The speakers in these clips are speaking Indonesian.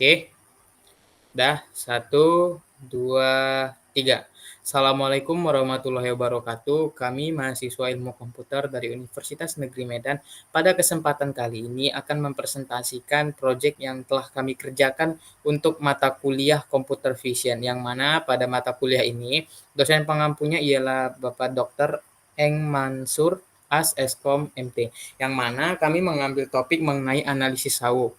Oke, dah. Satu, dua, tiga. Assalamualaikum warahmatullahi wabarakatuh. Kami mahasiswa ilmu komputer dari Universitas Negeri Medan pada kesempatan kali ini akan mempresentasikan proyek yang telah kami kerjakan untuk mata kuliah Computer Vision, yang mana pada mata kuliah ini dosen pengampunya ialah Bapak Dr. Eng Mansur As Eskom MT, yang mana kami mengambil topik mengenai analisis sawo,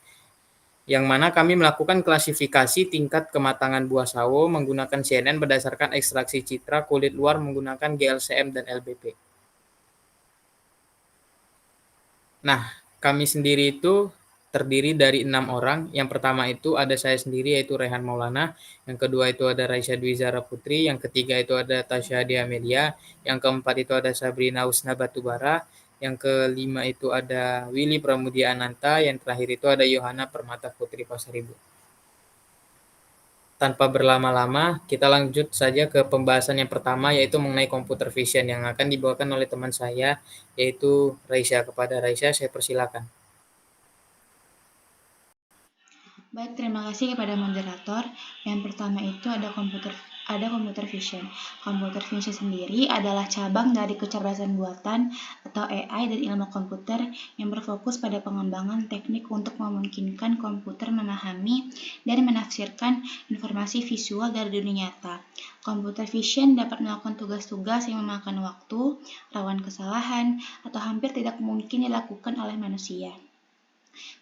yang mana kami melakukan klasifikasi tingkat kematangan buah sawo menggunakan CNN berdasarkan ekstraksi citra kulit luar menggunakan GLCM dan LBP. Nah, kami sendiri itu terdiri dari 6 orang. Yang pertama itu ada saya sendiri, yaitu Rehan Maulana. Yang kedua itu ada Raisya Dwi Zara Putri. Yang ketiga itu ada Tasya Dia Media. Yang keempat itu ada Sabrina Husna Batubara. Yang kelima itu ada Willy Pramudia Ananta. Yang terakhir itu ada Yohana Permata Putri Pasaribu. Tanpa berlama-lama, kita lanjut saja ke pembahasan yang pertama, yaitu mengenai computer vision yang akan dibawakan oleh teman saya, yaitu Raisya. Kepada Raisya, saya persilakan. Baik, terima kasih kepada moderator. Yang pertama itu ada computer vision. Computer vision sendiri adalah cabang dari kecerdasan buatan atau AI dan ilmu komputer yang berfokus pada pengembangan teknik untuk memungkinkan komputer memahami dan menafsirkan informasi visual dari dunia nyata. Computer vision dapat melakukan tugas-tugas yang memakan waktu, rawan kesalahan, atau hampir tidak mungkin dilakukan oleh manusia.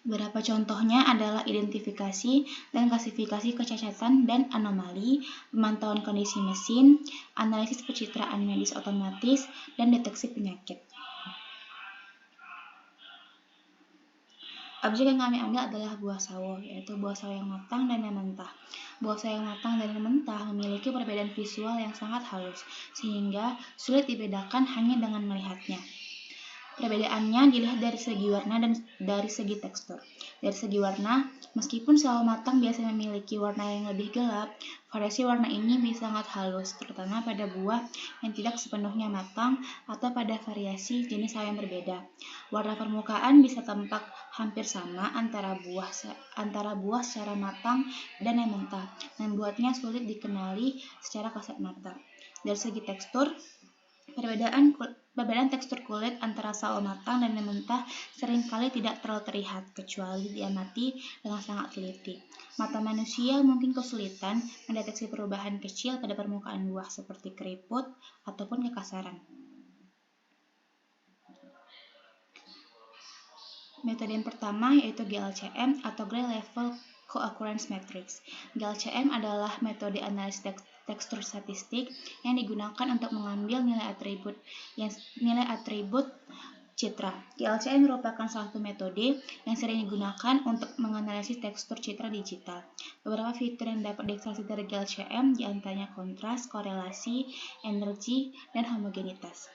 Beberapa contohnya adalah identifikasi dan klasifikasi kecacatan dan anomali, pemantauan kondisi mesin, analisis pencitraan medis otomatis, dan deteksi penyakit. Objek yang kami ambil adalah buah sawo, yaitu buah sawo yang matang dan yang mentah. Buah sawo yang matang dan yang mentah memiliki perbedaan visual yang sangat halus, sehingga sulit dibedakan hanya dengan melihatnya. Perbedaannya dilihat dari segi warna dan dari segi tekstur. Dari segi warna, meskipun sawo matang biasanya memiliki warna yang lebih gelap, variasi warna ini bisa sangat halus, terutama pada buah yang tidak sepenuhnya matang atau pada variasi jenis sawo yang berbeda. Warna permukaan bisa tampak hampir sama antara buah secara matang dan yang mentah, membuatnya sulit dikenali secara kasat mata. Dari segi tekstur, Perbedaan tekstur kulit antara sawo matang dan yang mentah seringkali tidak terlalu terlihat kecuali diamati dengan sangat teliti. Mata manusia mungkin kesulitan mendeteksi perubahan kecil pada permukaan buah seperti keriput ataupun kekasaran. Metode yang pertama yaitu GLCM atau Gray Level Co-occurrence Matrix. GLCM adalah metode analisis tekstur statistik yang digunakan untuk mengambil nilai atribut citra. GLCM merupakan salah satu metode yang sering digunakan untuk menganalisis tekstur citra digital. Beberapa fitur yang dapat diekstraksi dari GLCM diantaranya kontras, korelasi, energi, dan homogenitas.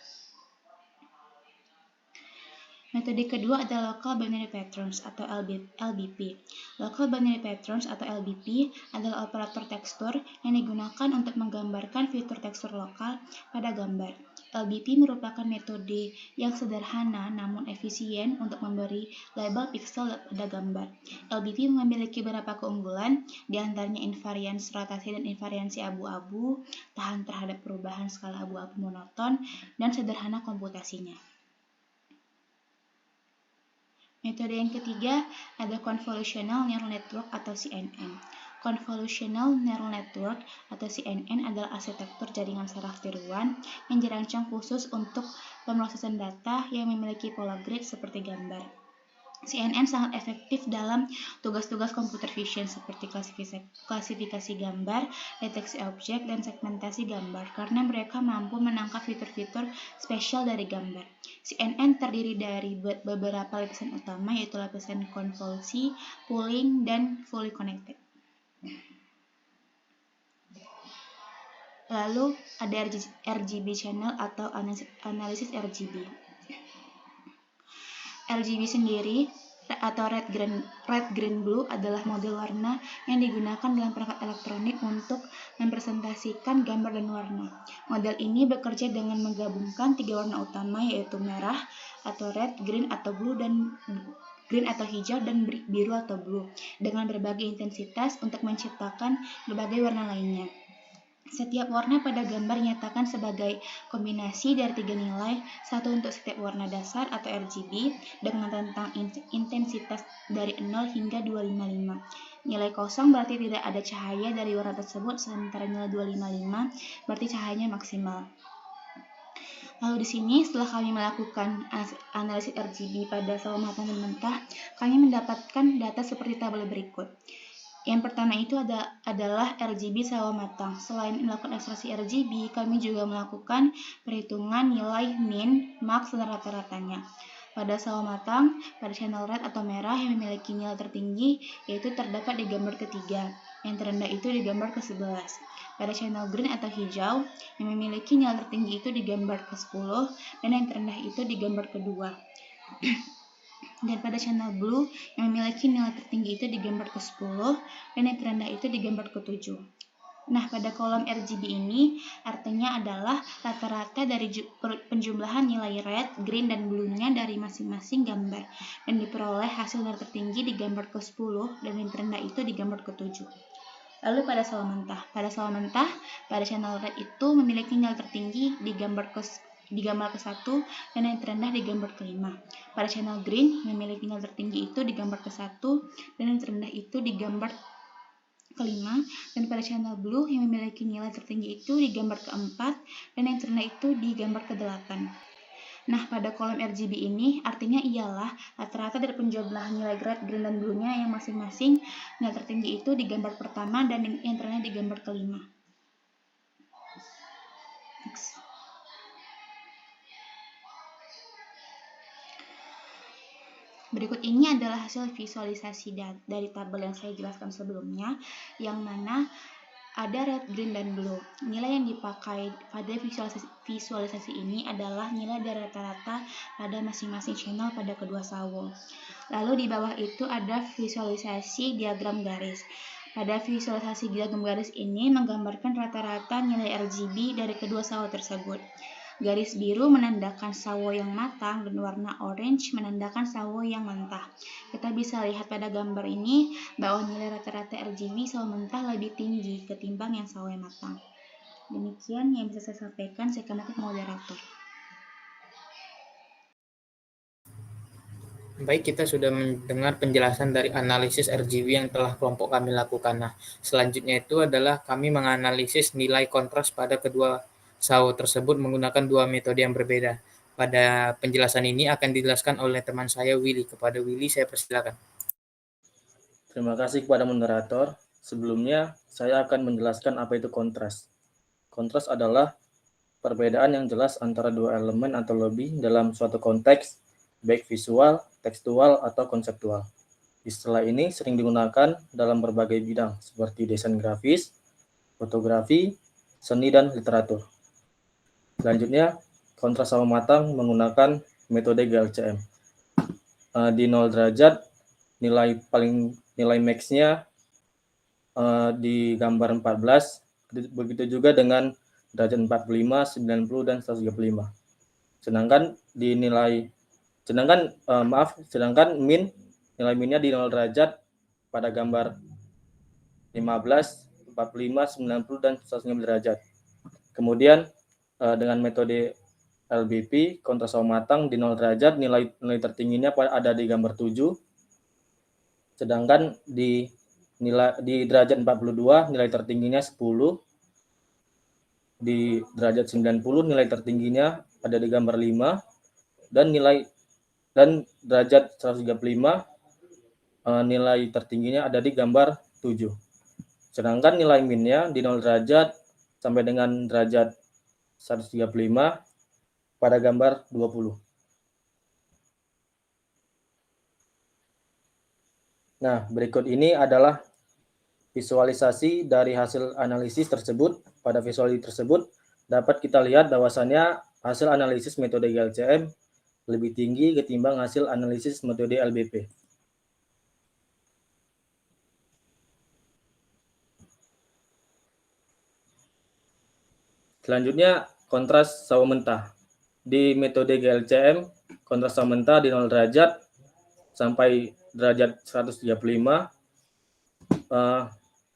Metode kedua adalah Local Binary Patterns atau LBP. Local Binary Patterns atau LBP adalah operator tekstur yang digunakan untuk menggambarkan fitur tekstur lokal pada gambar. LBP merupakan metode yang sederhana namun efisien untuk memberi label pixel pada gambar. LBP memiliki beberapa keunggulan, diantaranya invarians rotasi dan invariansi abu-abu, tahan terhadap perubahan skala abu-abu monoton, dan sederhana komputasinya. Metode yang ketiga ada Convolutional Neural Network atau CNN. Convolutional Neural Network atau CNN adalah arsitektur jaringan saraf tiruan yang dirancang khusus untuk pemrosesan data yang memiliki pola grid seperti gambar. CNN sangat efektif dalam tugas-tugas computer vision seperti klasifikasi gambar, deteksi objek, dan segmentasi gambar karena mereka mampu menangkap fitur-fitur spesial dari gambar. CNN terdiri dari beberapa lapisan utama yaitu lapisan konvolusi, pooling, dan fully connected. Lalu ada RGB channel atau analisis RGB. RGB sendiri atau red green blue adalah model warna yang digunakan dalam perangkat elektronik untuk mempresentasikan gambar dan warna. Model ini bekerja dengan menggabungkan tiga warna utama yaitu merah atau red, green atau blue dan green atau hijau, dan biru atau blue, dengan berbagai intensitas untuk menciptakan berbagai warna lainnya. Setiap warna pada gambar dinyatakan sebagai kombinasi dari 3 nilai, satu untuk setiap warna dasar atau RGB dengan rentang intensitas dari 0 hingga 255. Nilai kosong berarti tidak ada cahaya dari warna tersebut, sementara nilai 255 berarti cahayanya maksimal. Lalu di sini setelah kami melakukan analisis RGB pada sawo matang dan mentah, kami mendapatkan data seperti tabel berikut. Yang pertama itu adalah RGB sawo matang. Selain melakukan ekstraksi RGB, kami juga melakukan perhitungan nilai min, max, dan rata-ratanya. Pada sawo matang, pada channel red atau merah yang memiliki nilai tertinggi, yaitu terdapat di gambar ketiga. Yang terendah itu di gambar ke-11. Pada channel green atau hijau, yang memiliki nilai tertinggi itu di gambar ke-10, dan yang terendah itu di gambar kedua. Dan pada channel blue yang memiliki nilai tertinggi itu di gambar ke-10 dan yang terendah itu di gambar ke-7. Nah, pada kolom RGB ini artinya adalah rata-rata dari penjumlahan nilai red, green, dan blue-nya dari masing-masing gambar dan diperoleh hasil nilai tertinggi di gambar ke-10 dan yang terendah itu di gambar ke-7. Lalu pada sawo mentah, pada channel red itu memiliki nilai tertinggi di gambar ke-1 dan yang terendah di gambar ke-5. Pada channel green memiliki nilai tertinggi itu di gambar ke-1 dan yang terendah itu di gambar ke-5, dan pada channel blue yang memiliki nilai tertinggi itu di gambar ke-4 dan yang terendah itu di gambar ke-8. Nah, pada kolom RGB ini artinya ialah rata-rata dari penjumlahan nilai red, green, dan blue-nya yang masing-masing nilai tertinggi itu di gambar pertama dan yang terendah di gambar ke-5. Next. Berikut ini adalah hasil visualisasi dari tabel yang saya jelaskan sebelumnya, yang mana ada red, green, dan blue. Nilai yang dipakai pada visualisasi ini adalah nilai dari rata-rata pada masing-masing channel pada kedua sawo. Lalu di bawah itu ada visualisasi diagram garis. Pada visualisasi diagram garis ini menggambarkan rata-rata nilai RGB dari kedua sawo tersebut. Garis biru menandakan sawo yang matang dan warna orange menandakan sawo yang mentah. Kita bisa lihat pada gambar ini bahwa nilai rata-rata RGB sawo mentah lebih tinggi ketimbang yang sawo yang matang. Demikian yang bisa saya sampaikan. Saya kembali ke moderator. Baik, kita sudah mendengar penjelasan dari analisis RGB yang telah kelompok kami lakukan. Nah, selanjutnya itu adalah kami menganalisis nilai kontras pada kedua sawo tersebut menggunakan dua metode yang berbeda. Pada penjelasan ini akan dijelaskan oleh teman saya, Willy. Kepada Willy, saya persilakan. Terima kasih kepada moderator. Sebelumnya, saya akan menjelaskan apa itu kontras. Kontras adalah perbedaan yang jelas antara dua elemen atau lebih dalam suatu konteks, baik visual, tekstual, atau konseptual. Istilah ini sering digunakan dalam berbagai bidang, seperti desain grafis, fotografi, seni, dan literatur. Selanjutnya, kontras sawo matang menggunakan metode GLCM. Di 0 derajat, nilai max-nya di gambar 14, begitu juga dengan derajat 45, 90, dan 135. Sedangkan min, nilai minnya di 0 derajat pada gambar 15, 45, 90, dan 150 derajat. Kemudian dengan metode LBP, kontras sawo matang di 0 derajat, nilai tertingginya ada di gambar 7. Sedangkan di derajat 42, nilai tertingginya 10. Di derajat 90, nilai tertingginya ada di gambar 5. Dan derajat 135, nilai tertingginya ada di gambar 7. Sedangkan nilai minnya di 0 derajat sampai dengan derajat 135 pada gambar 20. Nah, berikut ini adalah visualisasi dari hasil analisis tersebut. Pada visualisasi tersebut dapat kita lihat bahwasannya hasil analisis metode GLCM lebih tinggi ketimbang hasil analisis metode LBP. Selanjutnya, kontras sawo mentah. Di metode GLCM, kontras sawo mentah di 0 derajat sampai derajat 135,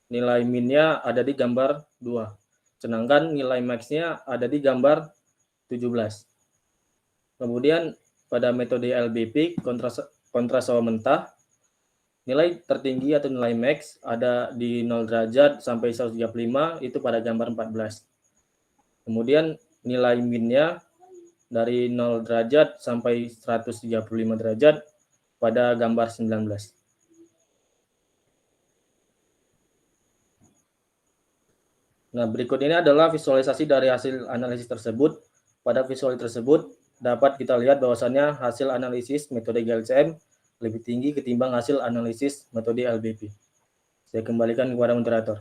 nilai minnya ada di gambar 2. Sedangkan nilai max-nya ada di gambar 17. Kemudian pada metode LBP, kontras sawah mentah, nilai tertinggi atau nilai max ada di 0 derajat sampai 135, itu pada gambar 14. Kemudian nilai minnya dari 0 derajat sampai 135 derajat pada gambar 19. Nah, berikut ini adalah visualisasi dari hasil analisis tersebut. Pada visualisasi tersebut dapat kita lihat bahwasannya hasil analisis metode GLCM lebih tinggi ketimbang hasil analisis metode LBP. Saya kembalikan kepada moderator.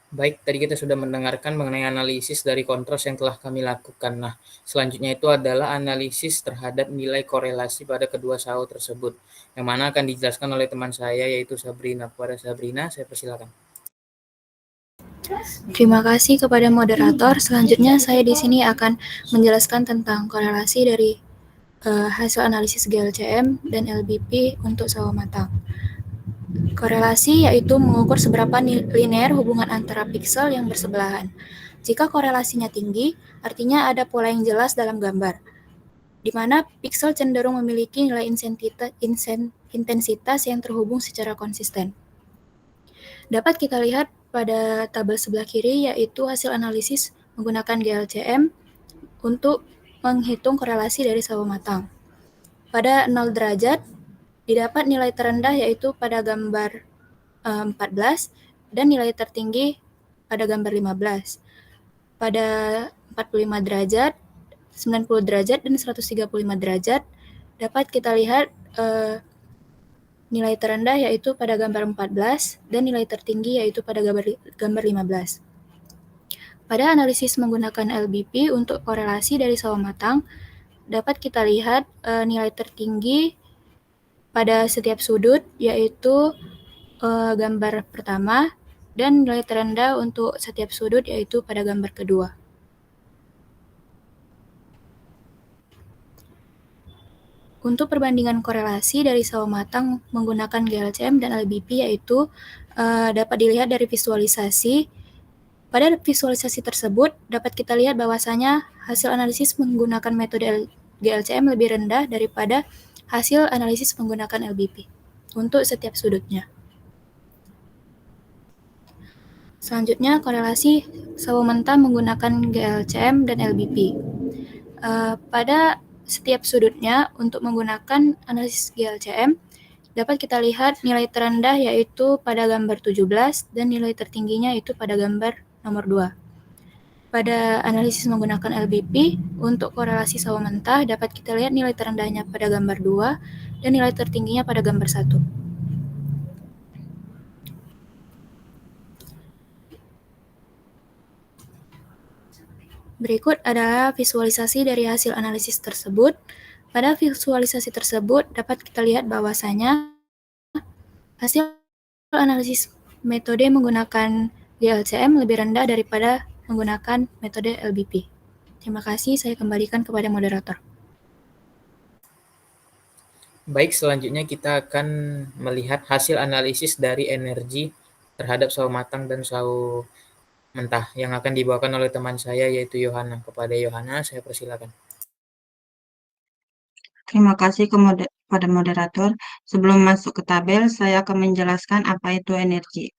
Baik, tadi kita sudah mendengarkan mengenai analisis dari kontras yang telah kami lakukan. Nah, selanjutnya itu adalah analisis terhadap nilai korelasi pada kedua sawo tersebut, yang mana akan dijelaskan oleh teman saya, yaitu Sabrina. Kepada Sabrina, saya persilakan. Terima kasih kepada moderator. Selanjutnya saya di sini akan menjelaskan tentang korelasi dari hasil analisis GLCM dan LBP untuk sawo matang. Korelasi yaitu mengukur seberapa linear hubungan antara piksel yang bersebelahan. Jika korelasinya tinggi, artinya ada pola yang jelas dalam gambar, di mana piksel cenderung memiliki nilai intensitas yang terhubung secara konsisten. Dapat kita lihat pada tabel sebelah kiri, yaitu hasil analisis menggunakan GLCM untuk menghitung korelasi dari sawo matang. Pada 0 derajat, didapat nilai terendah yaitu pada gambar 14 dan nilai tertinggi pada gambar 15. Pada 45 derajat, 90 derajat, dan 135 derajat dapat kita lihat nilai terendah yaitu pada gambar 14 dan nilai tertinggi yaitu pada gambar 15. Pada analisis menggunakan LBP untuk korelasi dari sawo matang, dapat kita lihat nilai tertinggi pada setiap sudut yaitu gambar pertama, dan nilai terendah untuk setiap sudut yaitu pada gambar kedua. Untuk perbandingan korelasi dari sawo matang menggunakan GLCM dan LBP yaitu dapat dilihat dari visualisasi. Pada visualisasi tersebut dapat kita lihat bahwasanya hasil analisis menggunakan metode GLCM lebih rendah daripada hasil analisis menggunakan LBP untuk setiap sudutnya. Selanjutnya, korelasi sawo mentah menggunakan GLCM dan LBP. Pada setiap sudutnya untuk menggunakan analisis GLCM, dapat kita lihat nilai terendah yaitu pada gambar 17 dan nilai tertingginya itu pada gambar nomor 2. Pada analisis menggunakan LBP, untuk korelasi sawo mentah dapat kita lihat nilai terendahnya pada gambar 2 dan nilai tertingginya pada gambar 1. Berikut adalah visualisasi dari hasil analisis tersebut. Pada visualisasi tersebut dapat kita lihat bahwasanya hasil analisis metode menggunakan GLCM lebih rendah daripada menggunakan metode LBP. Terima kasih, saya kembalikan kepada moderator. Baik, selanjutnya kita akan melihat hasil analisis dari energi terhadap sawo matang dan sawo mentah yang akan dibawakan oleh teman saya, yaitu Yohana. Kepada Yohana, saya persilakan. Terima kasih kepada moderator. Sebelum masuk ke tabel, saya akan menjelaskan apa itu energi.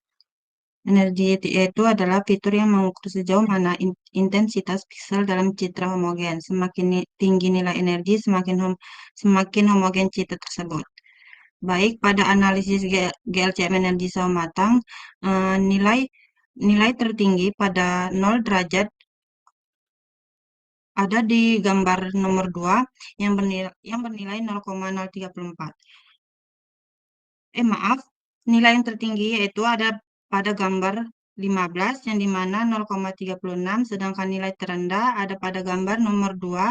Energi itu adalah fitur yang mengukur sejauh mana intensitas piksel dalam citra homogen. Semakin tinggi nilai energi, semakin homogen citra tersebut. Baik, pada analisis GLCM energi sawo matang, nilai tertinggi pada 0 derajat ada di gambar nomor 2 yang bernilai 0,034. Nilai yang tertinggi yaitu ada pada gambar 15 yang dimana 0,36, sedangkan nilai terendah ada pada gambar nomor 2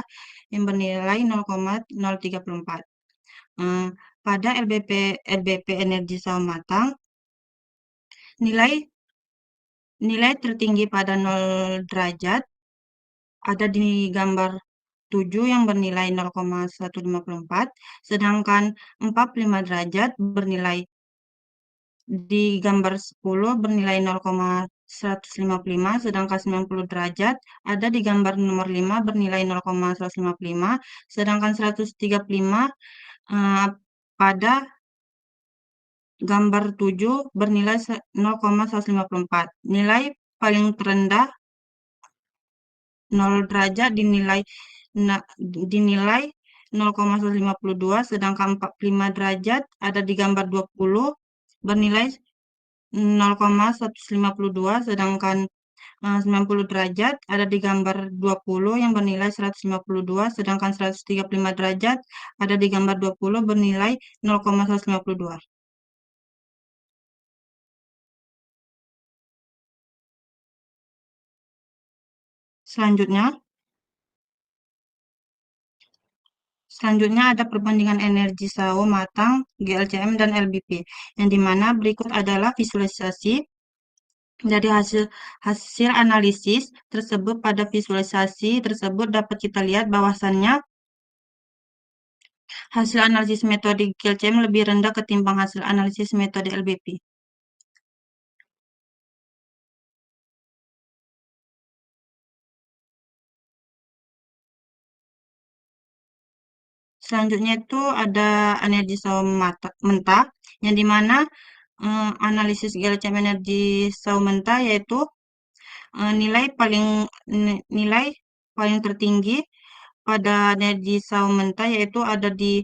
yang bernilai 0,034. Pada LBP energi sawo matang, nilai tertinggi pada 0 derajat ada di gambar 7 yang bernilai 0,154, sedangkan 45 derajat bernilai di gambar 10 bernilai 0,155, sedangkan 90 derajat ada di gambar nomor 5 bernilai 0,155, sedangkan 135 pada gambar 7 bernilai 0,154. Nilai paling terendah 0 derajat dinilai 0,152, sedangkan 45 derajat ada di gambar 20 bernilai 0,152, sedangkan 90 derajat ada di gambar 20 yang bernilai 152, sedangkan 135 derajat ada di gambar 20 bernilai 0,152. Selanjutnya ada perbandingan energi SAO matang, GLCM, dan LBP, yang dimana berikut adalah visualisasi dari hasil analisis tersebut. Pada visualisasi tersebut dapat kita lihat bahwasannya hasil analisis metode GLCM lebih rendah ketimbang hasil analisis metode LBP. Selanjutnya itu ada energi SAO mentah, yang dimana analisis GLCM energi SAO mentah yaitu nilai paling tertinggi pada energi SAO mentah yaitu ada di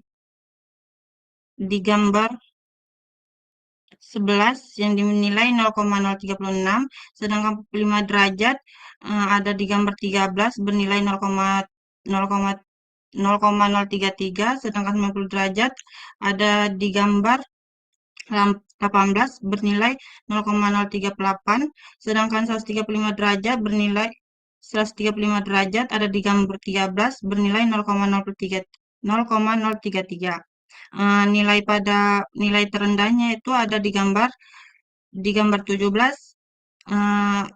gambar 11 yang dinilai 0,036, sedangkan 5 derajat ada di gambar 13 bernilai 0,033, sedangkan 90 derajat ada di gambar 18 bernilai 0,038, sedangkan 135 derajat ada di gambar 13 bernilai 0,033. Nilai terendahnya itu ada di gambar 17, 0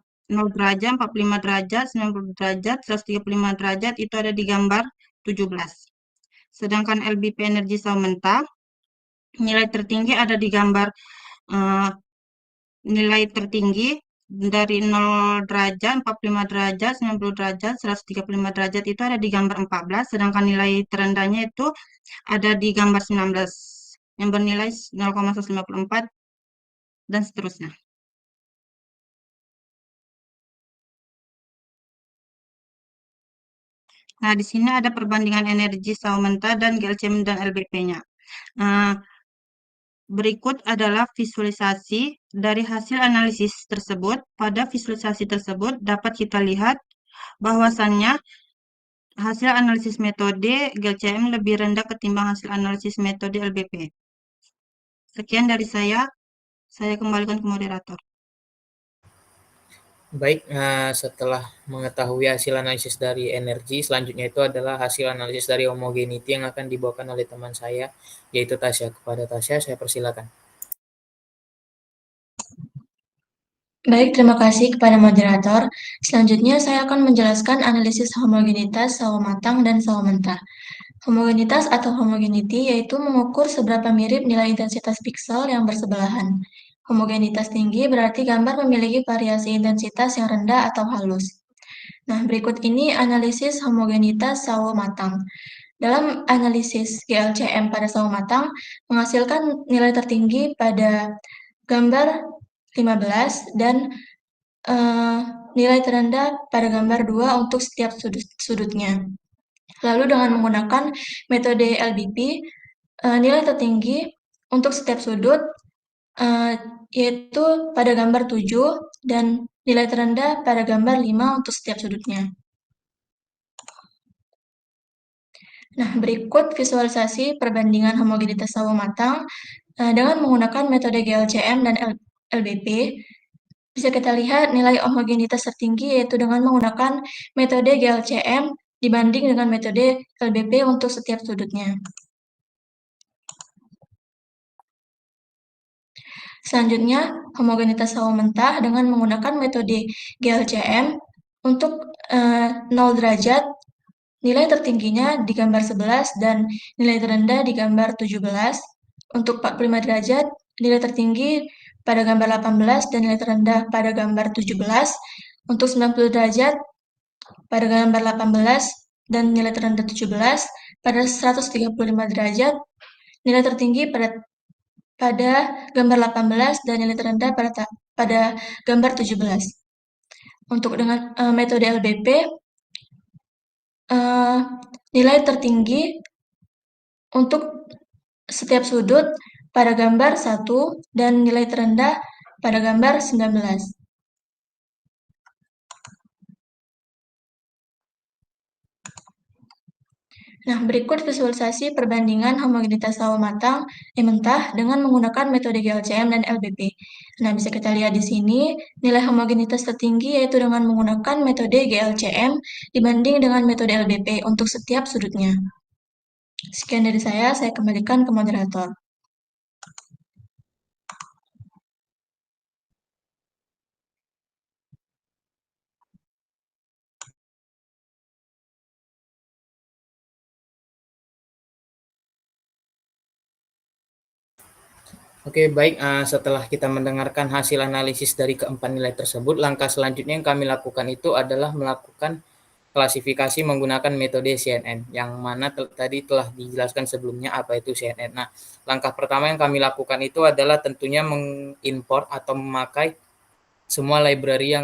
derajat, 45 derajat, 90 derajat, 135 derajat itu ada di gambar 17. Sedangkan LBP energi SAO mentah, nilai tertinggi ada di gambar nilai tertinggi dari 0 derajat, 45 derajat, 90 derajat, 135 derajat itu ada di gambar 14, sedangkan nilai terendahnya itu ada di gambar 19 yang bernilai 0,154 dan seterusnya. Nah, di sini ada perbandingan energi SAO mentah dan GLCM dan LBP-nya. Berikut adalah visualisasi dari hasil analisis tersebut. Pada visualisasi tersebut dapat kita lihat bahwasannya hasil analisis metode GLCM lebih rendah ketimbang hasil analisis metode LBP. Sekian dari saya kembalikan ke moderator. Baik, setelah mengetahui hasil analisis dari energi, selanjutnya itu adalah hasil analisis dari homogeneity yang akan dibawakan oleh teman saya, yaitu Tasya. Kepada Tasya, saya persilakan. Baik, terima kasih kepada moderator. Selanjutnya saya akan menjelaskan analisis homogenitas sawo matang dan sawo mentah. Homogenitas atau homogeneity yaitu mengukur seberapa mirip nilai intensitas piksel yang bersebelahan. Homogenitas tinggi berarti gambar memiliki variasi intensitas yang rendah atau halus. Nah, berikut ini analisis homogenitas sawo matang. Dalam analisis GLCM pada sawo matang menghasilkan nilai tertinggi pada gambar 15 dan nilai terendah pada gambar 2 untuk setiap sudutnya. Lalu dengan menggunakan metode LBP, nilai tertinggi untuk setiap sudut yaitu pada gambar 7 dan nilai terendah pada gambar 5 untuk setiap sudutnya. Nah, berikut visualisasi perbandingan homogenitas sawo matang dengan menggunakan metode GLCM dan LBP. Bisa kita lihat nilai homogenitas tertinggi yaitu dengan menggunakan metode GLCM dibanding dengan metode LBP untuk setiap sudutnya. Selanjutnya, homogenitas sawo mentah dengan menggunakan metode GLCM untuk 0 derajat Nilai tertingginya di gambar 11 dan nilai terendah di gambar 17. Untuk 45 derajat, nilai tertinggi pada gambar 18 dan nilai terendah pada gambar 17. Untuk 90 derajat pada gambar 18 dan nilai terendah 17. Pada 135 derajat, nilai tertinggi pada gambar 18 dan nilai terendah pada gambar 17. Untuk dengan metode LBP, nilai tertinggi untuk setiap sudut pada gambar 1 dan nilai terendah pada gambar 19. Nah, berikut visualisasi perbandingan homogenitas sawo matang mentah dengan menggunakan metode GLCM dan LBP. Nah, bisa kita lihat di sini, nilai homogenitas tertinggi yaitu dengan menggunakan metode GLCM dibanding dengan metode LBP untuk setiap sudutnya. Sekian dari saya kembalikan ke moderator. Oke, baik. Setelah kita mendengarkan hasil analisis dari keempat nilai tersebut, langkah selanjutnya yang kami lakukan itu adalah melakukan klasifikasi menggunakan metode CNN, yang mana tadi telah dijelaskan sebelumnya apa itu CNN. Nah, langkah pertama yang kami lakukan itu adalah tentunya mengimport atau memakai semua library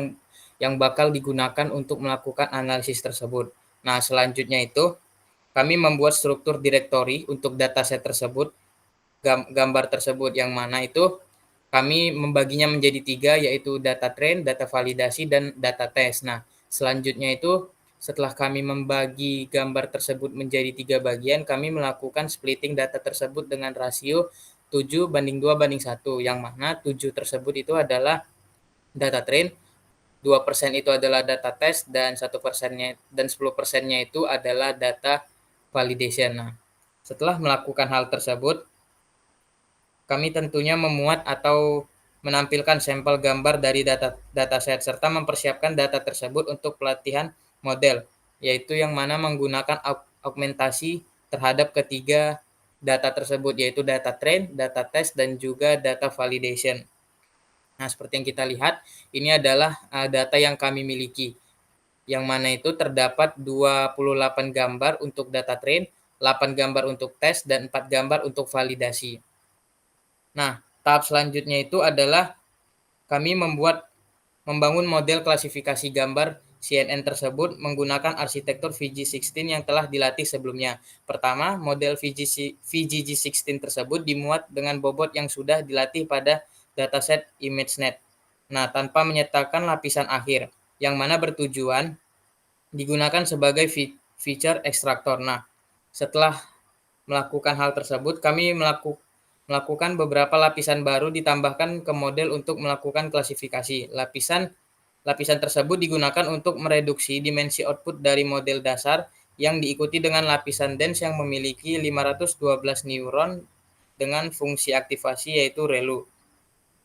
yang bakal digunakan untuk melakukan analisis tersebut. Nah, selanjutnya itu kami membuat struktur direktori untuk dataset tersebut, gambar tersebut, yang mana itu kami membaginya menjadi 3, yaitu data train, data validasi, dan data test. Nah, selanjutnya itu setelah kami membagi gambar tersebut menjadi 3 bagian, kami melakukan splitting data tersebut dengan rasio 7:2:1, yang mana 7 tersebut itu adalah data train, 2% itu adalah data test, dan 1%-nya dan 10%-nya itu adalah data validation. Nah, setelah melakukan hal tersebut, kami tentunya memuat atau menampilkan sampel gambar dari dataset serta mempersiapkan data tersebut untuk pelatihan model, yaitu yang mana menggunakan augmentasi terhadap ketiga data tersebut, yaitu data train, data test, dan juga data validation. Nah, seperti yang kita lihat, ini adalah data yang kami miliki, yang mana itu terdapat 28 gambar untuk data train, 8 gambar untuk tes, dan 4 gambar untuk validasi. Nah, tahap selanjutnya itu adalah kami membangun model klasifikasi gambar CNN tersebut menggunakan arsitektur VG16 yang telah dilatih sebelumnya. Pertama, model VGG16 tersebut dimuat dengan bobot yang sudah dilatih pada dataset ImageNet. Nah, tanpa menyertakan lapisan akhir, yang mana bertujuan digunakan sebagai feature extractor. Nah, setelah melakukan hal tersebut, kami melakukan beberapa lapisan baru ditambahkan ke model untuk melakukan klasifikasi. Lapisan tersebut digunakan untuk mereduksi dimensi output dari model dasar yang diikuti dengan lapisan dense yang memiliki 512 neuron dengan fungsi aktivasi yaitu ReLU.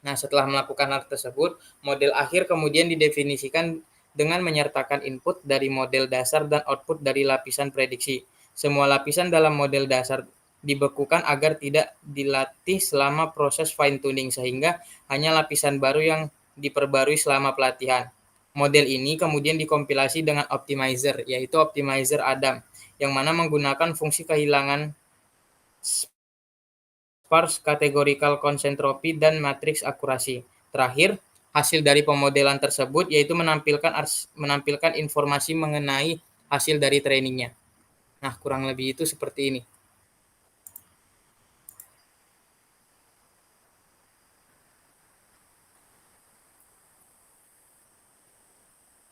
Nah, setelah melakukan hal tersebut, model akhir kemudian didefinisikan dengan menyertakan input dari model dasar dan output dari lapisan prediksi. Semua lapisan dalam model dasar dibekukan agar tidak dilatih selama proses fine tuning, sehingga hanya lapisan baru yang diperbarui selama pelatihan. Model ini kemudian dikompilasi dengan optimizer, yaitu optimizer Adam, yang mana menggunakan fungsi kehilangan sparse categorical concentropy dan matriks akurasi. Terakhir, hasil dari pemodelan tersebut yaitu menampilkan informasi mengenai hasil dari trainingnya. Nah, kurang lebih itu seperti ini.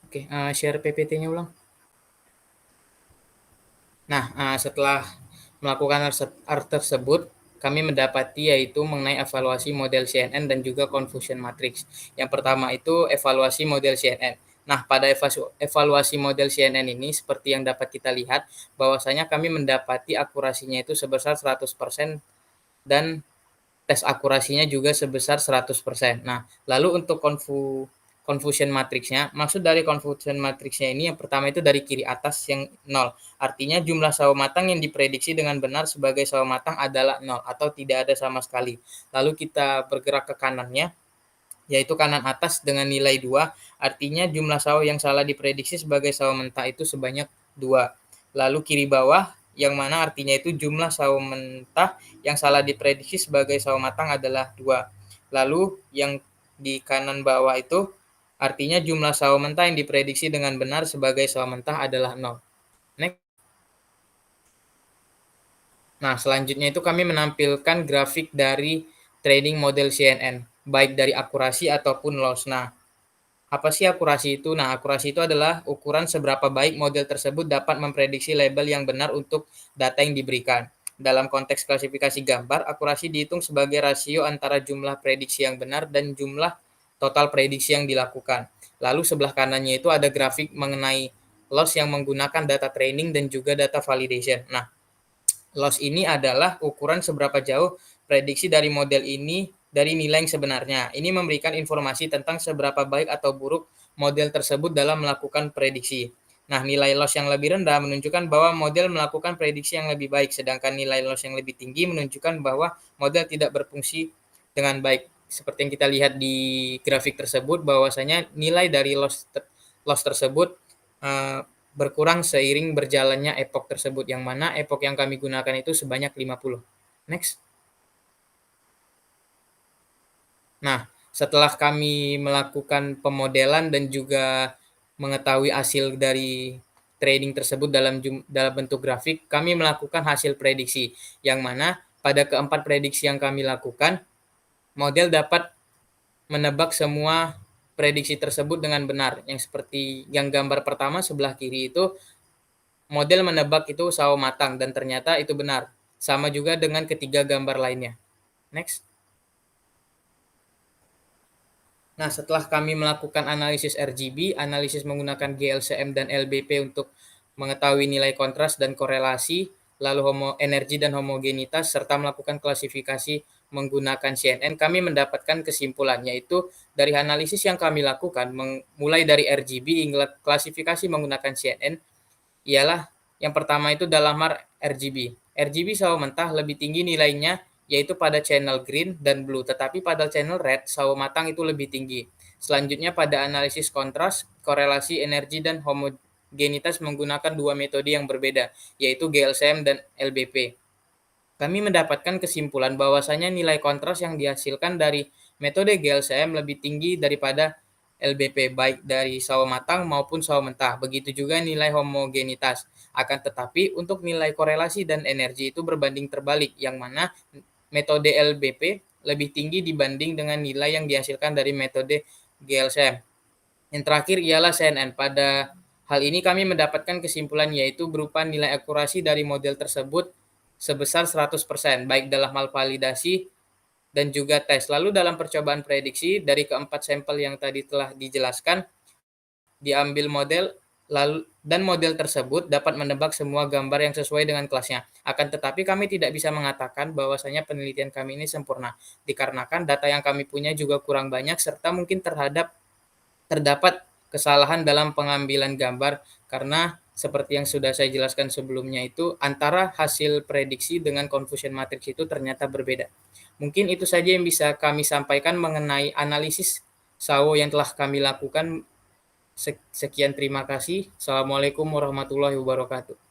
Oke, share PPT-nya ulang. Nah, setelah melakukan hal tersebut, kami mendapati yaitu mengenai evaluasi model CNN dan juga confusion matrix. Yang pertama itu evaluasi model CNN. Nah, pada evaluasi model CNN ini seperti yang dapat kita lihat, bahwasanya kami mendapati akurasinya itu sebesar 100% dan tes akurasinya juga sebesar 100%. Nah, lalu untuk confusion matriksnya. Maksud dari confusion matriksnya ini yang pertama itu dari kiri atas yang 0. Artinya jumlah sawo matang yang diprediksi dengan benar sebagai sawo matang adalah 0 atau tidak ada sama sekali. Lalu kita bergerak ke kanannya, yaitu kanan atas dengan nilai 2, artinya jumlah sawo yang salah diprediksi sebagai sawo mentah itu sebanyak 2. Lalu kiri bawah, yang mana artinya itu jumlah sawo mentah yang salah diprediksi sebagai sawo matang adalah 2. Lalu yang di kanan bawah itu artinya jumlah sawo mentah yang diprediksi dengan benar sebagai sawo mentah adalah 0. Next. Nah, selanjutnya itu kami menampilkan grafik dari trading model CNN, baik dari akurasi ataupun loss. Nah, apa sih akurasi itu? Nah, akurasi itu adalah ukuran seberapa baik model tersebut dapat memprediksi label yang benar untuk data yang diberikan. Dalam konteks klasifikasi gambar, akurasi dihitung sebagai rasio antara jumlah prediksi yang benar dan jumlah total prediksi yang dilakukan. Lalu sebelah kanannya itu ada grafik mengenai loss yang menggunakan data training dan juga data validation. Nah, loss ini adalah ukuran seberapa jauh prediksi dari model ini dari nilai yang sebenarnya. Ini memberikan informasi tentang seberapa baik atau buruk model tersebut dalam melakukan prediksi. Nah, nilai loss yang lebih rendah menunjukkan bahwa model melakukan prediksi yang lebih baik, sedangkan nilai loss yang lebih tinggi menunjukkan bahwa model tidak berfungsi dengan baik. Seperti yang kita lihat di grafik tersebut, bahwasanya nilai dari loss tersebut berkurang seiring berjalannya epoch tersebut, yang mana epoch yang kami gunakan itu sebanyak 50. Next. Nah, setelah kami melakukan pemodelan dan juga mengetahui hasil dari trading tersebut dalam bentuk grafik, kami melakukan hasil prediksi, yang mana pada keempat prediksi yang kami lakukan, model dapat menebak semua prediksi tersebut dengan benar. Yang seperti yang gambar pertama sebelah kiri itu, model menebak itu sawo matang dan ternyata itu benar. Sama juga dengan ketiga gambar lainnya. Next. Nah, setelah kami melakukan analisis RGB, analisis menggunakan GLCM dan LBP untuk mengetahui nilai kontras dan korelasi, lalu energi dan homogenitas, serta melakukan klasifikasi menggunakan CNN, kami mendapatkan kesimpulan, yaitu dari analisis yang kami lakukan, mulai dari RGB hingga klasifikasi menggunakan CNN, ialah yang pertama itu dalamar RGB. RGB sawo mentah lebih tinggi nilainya, yaitu pada channel green dan blue, tetapi pada channel red, sawo matang itu lebih tinggi. Selanjutnya pada analisis kontras, korelasi energi dan homogenitas menggunakan dua metode yang berbeda, yaitu GLCM dan LBP. Kami mendapatkan kesimpulan bahwasanya nilai kontras yang dihasilkan dari metode GLCM lebih tinggi daripada LBP, baik dari sawo matang maupun sawo mentah. Begitu juga nilai homogenitas. Akan tetapi untuk nilai korelasi dan energi itu berbanding terbalik, yang mana metode LBP lebih tinggi dibanding dengan nilai yang dihasilkan dari metode GLCM. Yang terakhir ialah CNN. Pada hal ini kami mendapatkan kesimpulan, yaitu berupa nilai akurasi dari model tersebut sebesar 100%, baik dalam hal validasi dan juga tes. Lalu dalam percobaan prediksi, dari keempat sampel yang tadi telah dijelaskan, diambil model dan model tersebut dapat menebak semua gambar yang sesuai dengan kelasnya. Akan tetapi kami tidak bisa mengatakan bahwasanya penelitian kami ini sempurna, dikarenakan data yang kami punya juga kurang banyak, serta mungkin terdapat kesalahan dalam pengambilan gambar, karena seperti yang sudah saya jelaskan sebelumnya itu, antara hasil prediksi dengan confusion matrix itu ternyata berbeda. Mungkin itu saja yang bisa kami sampaikan mengenai analisis sawo yang telah kami lakukan. Sekian, terima kasih. Assalamualaikum warahmatullahi wabarakatuh.